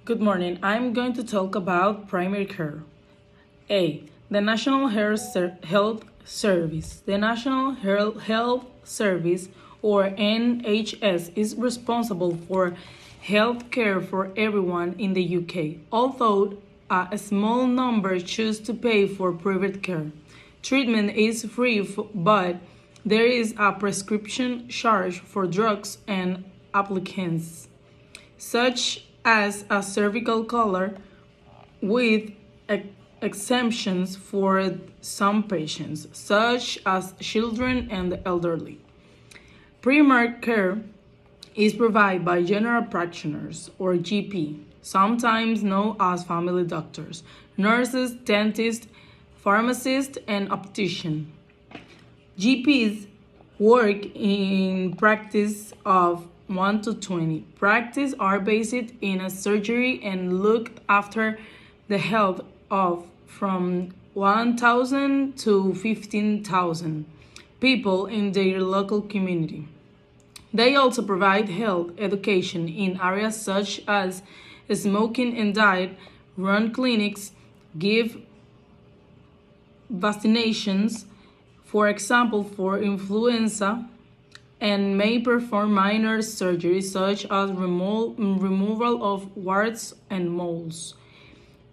Good morning. I'm going to talk about primary care. A. The National Health Service. The National Health Service, or NHS, is responsible for health care for everyone in the UK, although a small number choose to pay for private care. Treatment is free, but there is a prescription charge for drugs and applicants, such as a cervical collar, with exemptions for some patients, such as children and the elderly. Primary care is provided by general practitioners, or GP, sometimes known as family doctors, nurses, dentists, pharmacists, and opticians. GPs work in practice of 1 to 20. Practice are based in a surgery and look after the health of from 1,000 to 15,000 people in their local community. They also provide health education in areas such as smoking and diet, run clinics, give vaccinations, for example, for influenza, and may perform minor surgeries such as removal of warts and moles.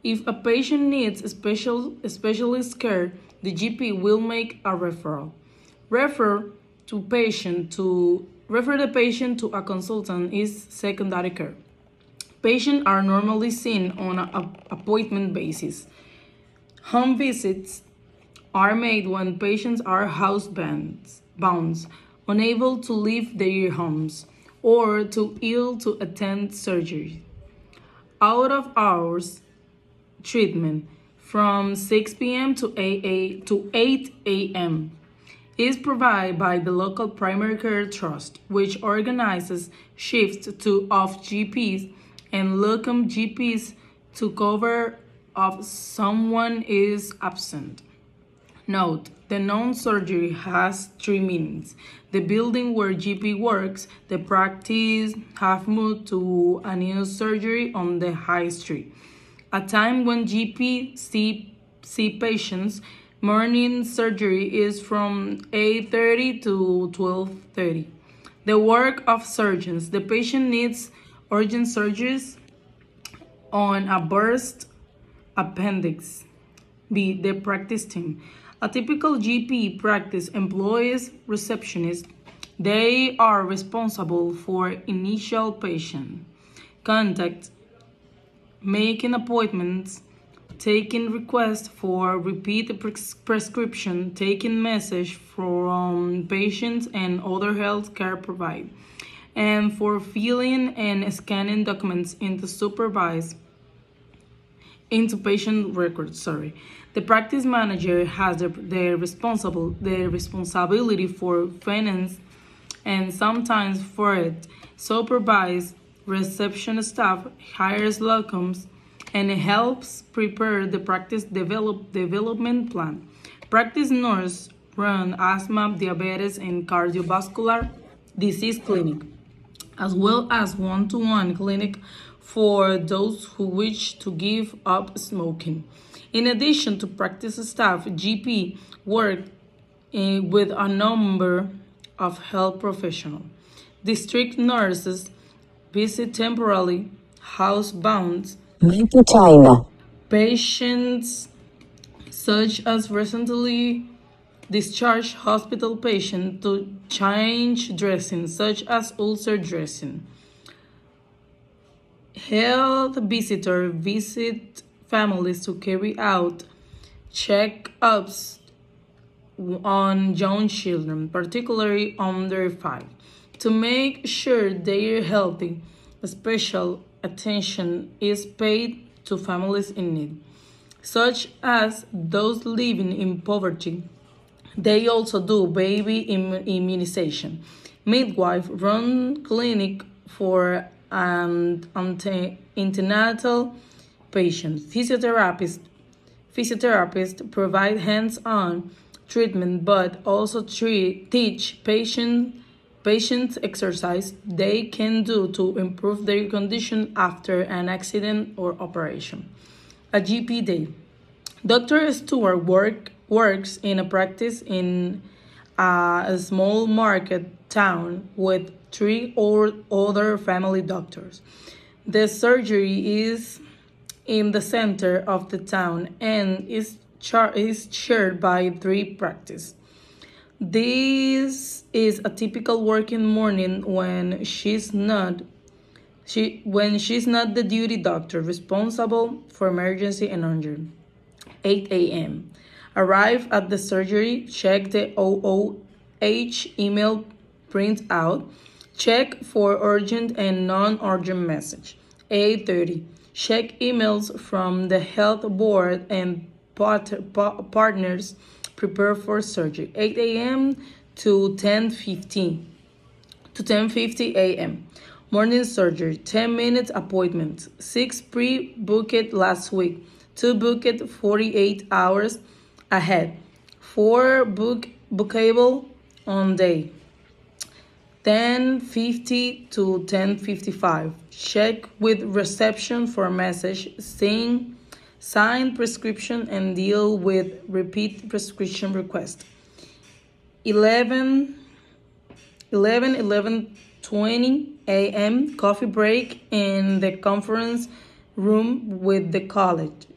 If a patient needs specialist care, the GP will make a referral. Refer the patient to a consultant is secondary care. Patients are normally seen on an appointment basis. Home visits are made when patients are housebound, unable to leave their homes, or too ill to attend surgery. Out of hours treatment from 6 p.m. to 8 a.m. is provided by the local primary care trust, which organizes shifts of GPs and locum GPs to cover if someone is absent. Note: the noun surgery has three meanings. The building where GP works, the practice have moved to a new surgery on the high street. A time when GP see patients, morning surgery is from 8:30 to 12:30. The work of surgeons. The patient needs urgent surgeries on a burst appendix. B. The practice team. A typical GP practice employs receptionists. They are responsible for initial patient contact, making appointments, taking requests for repeat prescription, taking message from patients and other health care providers, and for filling and scanning documents into patient records. The practice manager has the responsibility for finance and sometimes for it. Supervise reception staff, hires locums, and helps prepare the practice development plan. Practice nurse run asthma, diabetes, and cardiovascular disease clinic, as well as one-to-one clinic for those who wish to give up smoking. In addition to practice staff, GP work with a number of health professionals. District nurses visit temporarily housebound patients, such as recently discharged hospital patients, to change dressing, such as ulcer dressing. Health visitors visit families to carry out check-ups on young children, particularly under 5, to make sure they are healthy. Special attention is paid to families in need, such as those living in poverty. They also do baby immunization. Midwife run clinic for antenatal patients. Physiotherapists provide hands-on treatment, but also teach patients Patient exercise they can do to improve their condition after an accident or operation. A GP day. Dr. Stewart works in a practice in a small market town with three or other family doctors. The surgery is in the center of the town and is shared by three practices. This is a typical working morning when she's not the duty doctor responsible for emergency and urgent. 8 a.m. Arrive at the surgery, check the OOH email print out, check for urgent and non-urgent message. 8:30. Check emails from the health board and partners, prepare for surgery. 8 a.m. to 10:50 a.m. Morning surgery, 10 minutes appointment. 6 pre-booked last week. 2 booked 48 hours ahead. 4 bookable on day. 10:50 to 10:55. Check with reception for message, sign prescription and deal with repeat prescription request. 11:20 a.m. coffee break in the conference room with the colleagues.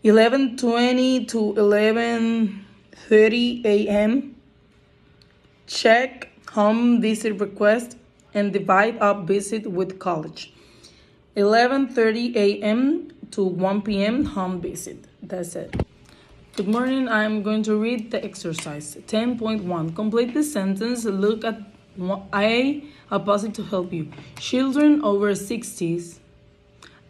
11:20 to 11:30 a.m. Check home visit request and divide up visit with college. 11:30 a.m. to 1 p.m. home visit. That's it. Good morning. I'm going to read the exercise. 10.1. Complete the sentence. Look at a puzzle to help you. Children over 60s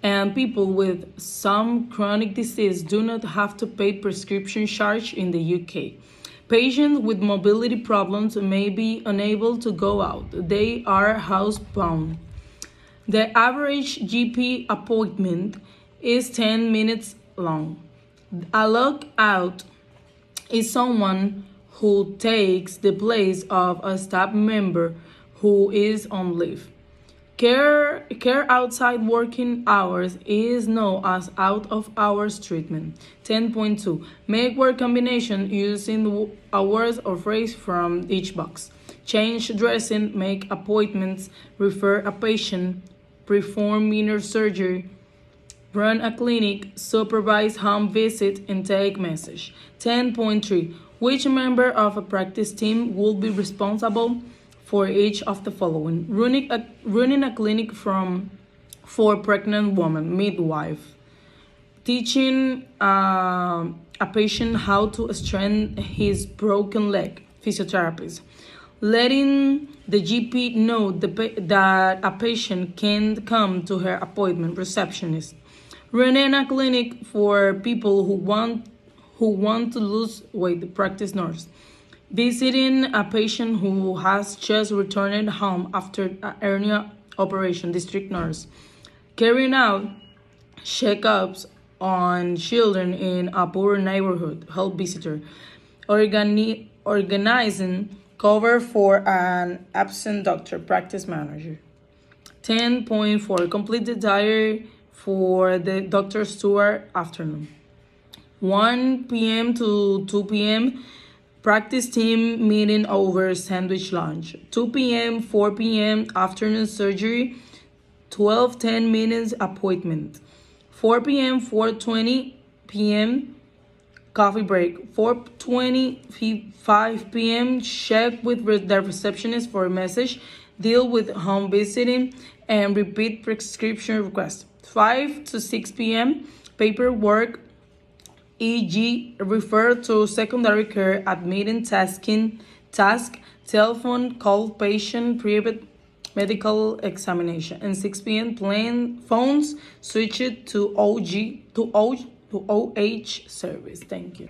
and people with some chronic disease do not have to pay prescription charge in the UK. Patients with mobility problems may be unable to go out. They are housebound. The average GP appointment is 10 minutes long. A lockout is someone who takes the place of a staff member who is on leave. Care outside working hours is known as out-of-hours treatment. 10.2. Make word combination using a word or phrase from each box. Change dressing, make appointments, refer a patient, perform minor surgery, run a clinic, supervise home visit, and take message. 10.3. Which member of a practice team will be responsible for each of the following? Running a clinic for pregnant woman, midwife. Teaching a patient how to strengthen his broken leg, physiotherapist. Letting the GP know that a patient can't come to her appointment, receptionist. Running a clinic for people who want to lose weight, practice nurse. Visiting a patient who has just returned home after a hernia operation, district nurse. Carrying out checkups on children in a poor neighborhood, health visitor. Organizing cover for an absent doctor, practice manager. 10.4. Complete the diary for the Dr. Stewart afternoon. 1 p.m. to 2 p.m. practice team meeting over sandwich lunch. 2 p.m., 4 p.m. afternoon surgery. 12:10 minutes appointment. 4 p.m., 4:20 p.m. coffee break. 4:25 p.m. check with the receptionist for a message. Deal with home visiting and repeat prescription request. 5 to 6 p.m. paperwork, e.g. refer to secondary care, admitting task, telephone call, patient, private medical examination. And 6 p.m. phones switched to OH service. Thank you.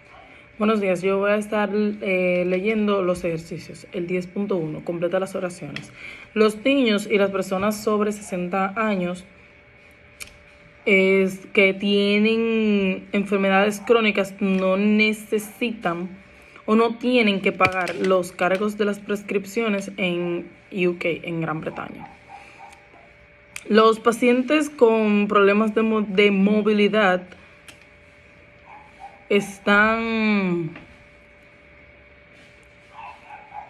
Buenos días, yo voy a estar leyendo los ejercicios. El 10.1, completa las oraciones. Los niños y las personas sobre 60 años que tienen enfermedades crónicas no necesitan o no tienen que pagar los cargos de las prescripciones en UK, en Gran Bretaña. Los pacientes con problemas de movilidad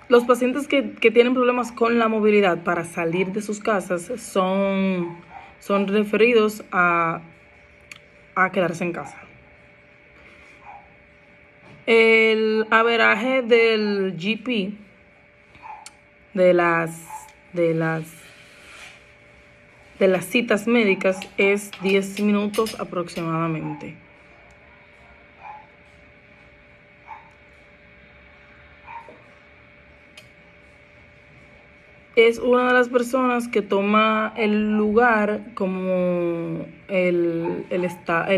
los pacientes que tienen problemas con la movilidad para salir de sus casas son referidos a quedarse en casa. El averaje del GP de las citas médicas es 10 minutos aproximadamente. Es una de las personas que toma el lugar como el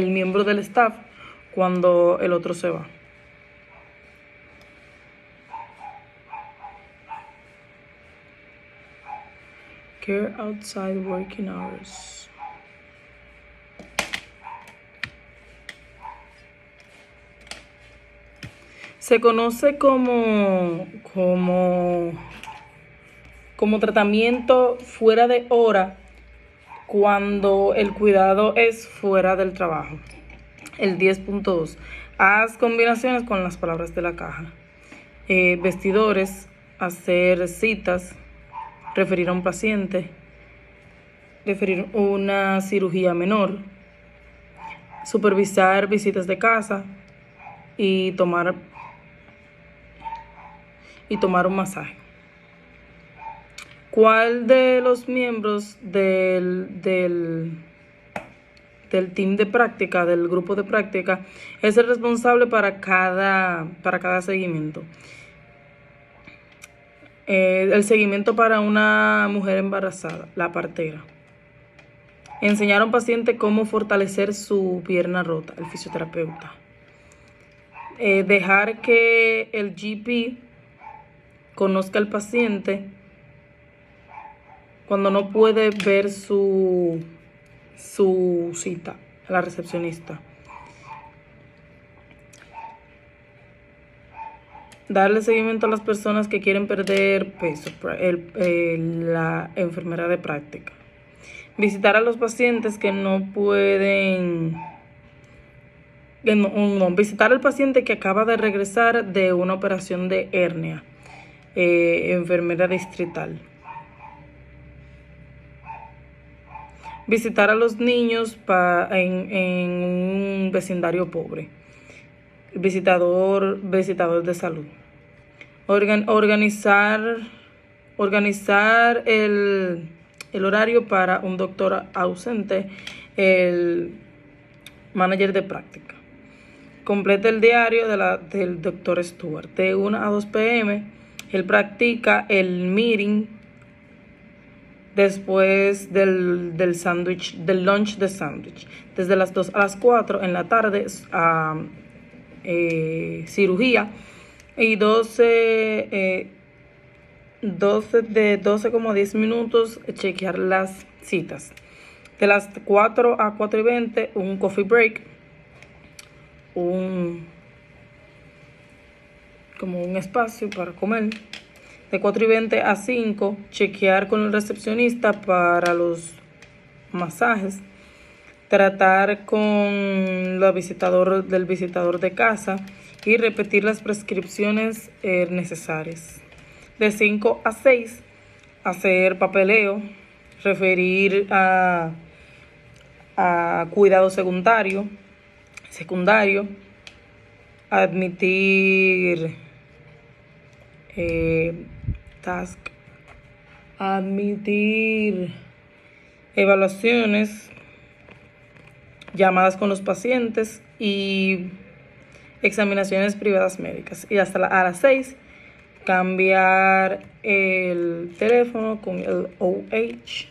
miembro del staff cuando el otro se va. Care outside working hours. Se conoce como tratamiento fuera de hora cuando el cuidado es fuera del trabajo. El 10.2. Haz combinaciones con las palabras de la caja. Vestidores, hacer citas, referir a un paciente, referir una cirugía menor, supervisar visitas de casa y tomar un masaje. ¿Cuál de los miembros del team de práctica, del grupo de práctica, es el responsable para cada seguimiento? El seguimiento para una mujer embarazada, la partera. Enseñar a un paciente cómo fortalecer su pierna rota, el fisioterapeuta. Dejar que el GP conozca al paciente cuando no puede ver su cita, la recepcionista. Darle seguimiento a las personas que quieren perder peso, la enfermera de práctica. Visitar a los pacientes que no pueden... visitar al paciente que acaba de regresar de una operación de hernia, enfermera distrital. Visitar a los niños en un vecindario pobre. Visitador de salud. Organizar el horario para un doctor ausente, el manager de práctica. Completa el diario del doctor Stewart. De 1 a 2 p.m. él practica el meeting después del lunch de sándwich. Desde las 2 a las 4 en la tarde cirugía y 12 como 10 minutos chequear las citas. De las 4 a 4:20 un coffee break, como un espacio para comer. De 4:20 a 5 chequear con el recepcionista para los masajes. Tratar con del visitador de casa y repetir las prescripciones necesarias. De 5 a 6, hacer papeleo, referir a cuidado secundario, admitir evaluaciones, llamadas con los pacientes y examinaciones privadas médicas. Y hasta a las 6, cambiar el teléfono con el OH